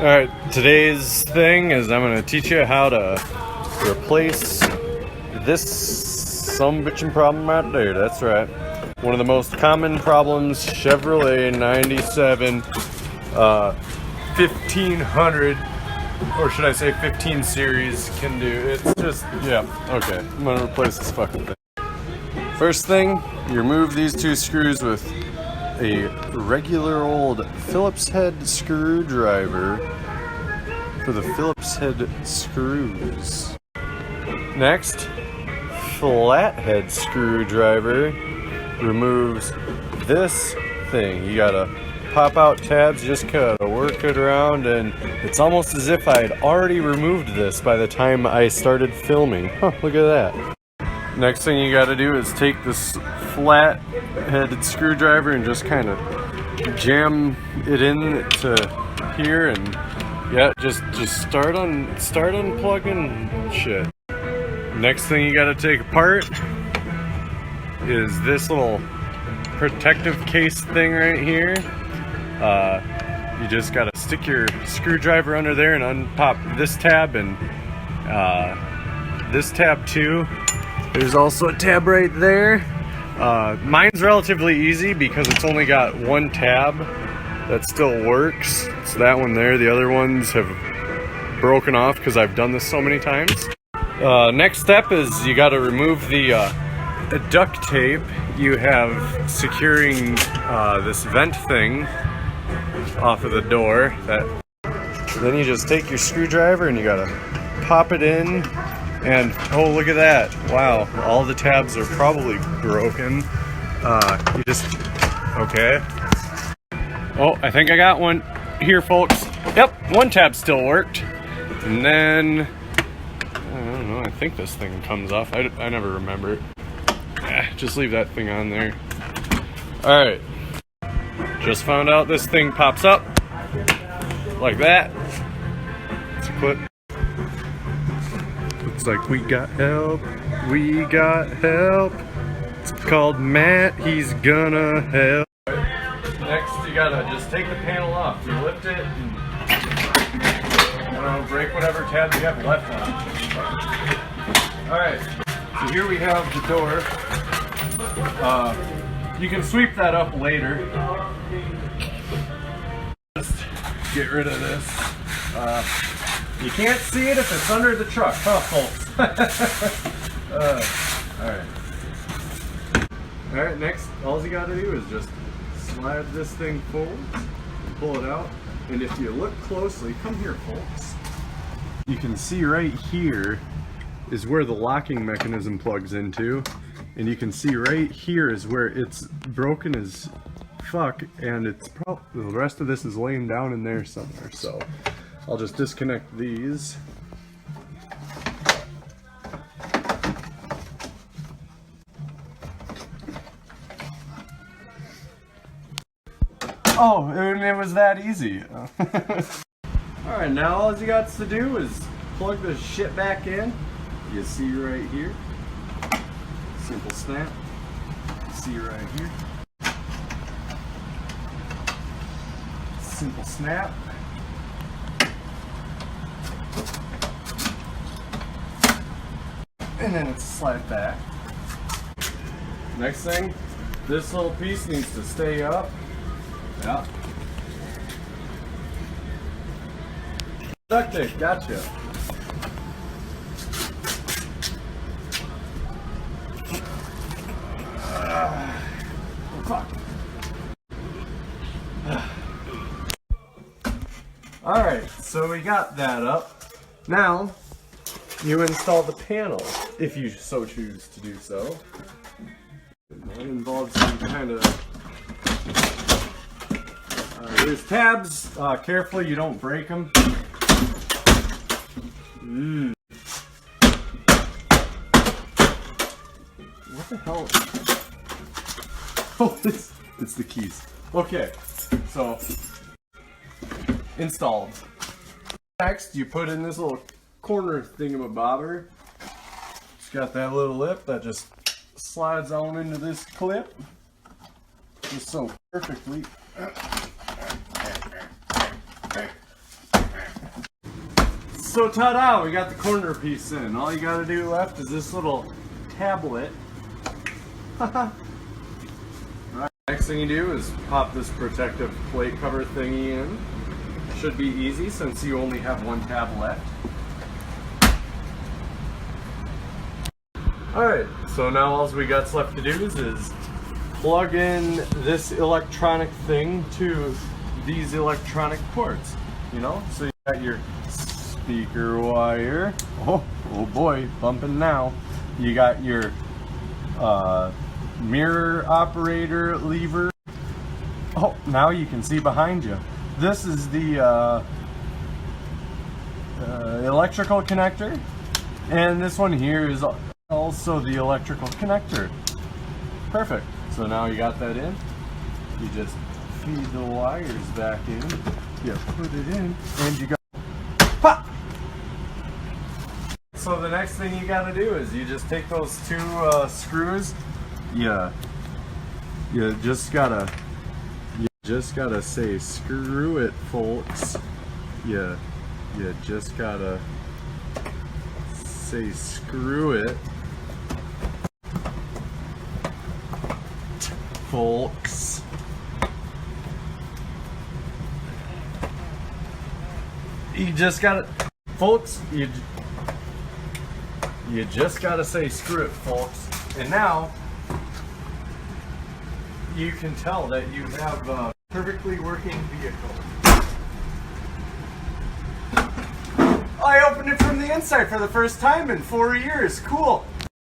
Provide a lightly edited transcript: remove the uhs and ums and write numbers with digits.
Alright, today's thing is I'm going to teach you how to replace this sumbitchin' problem right there. That's right. One of the most common problems Chevrolet 97 1500, or should I say 15 series, can do. It's just, yeah, okay. I'm going to replace this fucking thing. First thing, you remove these two screws with a regular old Phillips head screwdriver for the Phillips head screws. Next, flathead screwdriver removes this thing. You gotta pop out tabs, you just gotta work it around, and it's almost as if I had already removed this by the time I started filming. Huh, look at that. Next thing you gotta do is take this flat-headed screwdriver and just kind of jam it in to here, and yeah, just start unplugging shit. Next thing you gotta take apart is this little protective case thing right here. You just gotta stick your screwdriver under there and unpop this tab and this tab too. There's also a tab right there. Mine's relatively easy because it's only got one tab that still works. It's that one there. The other ones have broken off because I've done this so many times. Next step is you got to remove the duct tape you have securing this vent thing off of the door. Then you just take your screwdriver and you got to pop it in. And, oh, look at that. Wow, all the tabs are probably broken. You just, okay. Oh, I think I got one here, folks. Yep, one tab still worked. And then, I don't know, I think this thing comes off. I never remember. Just leave that thing on there. Alright. Just found out this thing pops up. Like that. It's a clip. Looks like we got help. We got help. It's called Matt. He's gonna help. Next, you gotta just take the panel off. You lift it and break whatever tabs you have left on. Alright, so here we have the door. You can sweep that up later. Just get rid of this. You can't see it if it's under the truck, huh, folks? Alright, next, all you gotta do is just slide this thing forward, pull it out, and if you look closely, come here, folks. You can see right here is where the locking mechanism plugs into, and you can see right here is where it's broken as fuck, and it's the rest of this is laying down in there somewhere, so I'll just disconnect these. Oh, and it was that easy. Alright, now all you got to do is plug this shit back in. You see right here. Simple snap. See right here. Simple snap. And then it's slide back. Next thing, this little piece needs to stay up. Yeah. Duct tape, gotcha. Fuck. Alright, so we got that up. Now, you install the panel, if you so choose to do so. That involves some kind of... there's tabs. Carefully you don't break them. What the hell? Oh, it's the keys. Okay, so installed. Next, you put in this little corner thingamabobber. It's got that little lip that just slides on into this clip just so perfectly. So ta-da, we got the corner piece in. All you gotta do left is this little tablet. Alright, next thing you do is pop this protective plate cover thingy in. Should be easy since you only have one tab left. Alright, so now all we got left to do is plug in this electronic thing to these electronic ports. You know, so you got your speaker wire. Oh boy, bumping now. You got your mirror operator lever. Oh, now you can see behind you. This is the electrical connector, and this one here is also the electrical connector. Perfect. So now you got that in. You just feed the wires back in. You put it in, and you go pop. So the next thing you gotta do is you just take those two screws. You just gotta say screw it, folks. You just gotta say screw it, folks. You just gotta, folks, you just gotta say screw it, folks. And now you can tell that you have a perfectly working vehicle. I opened it from the inside for the first time in 4 years. Cool.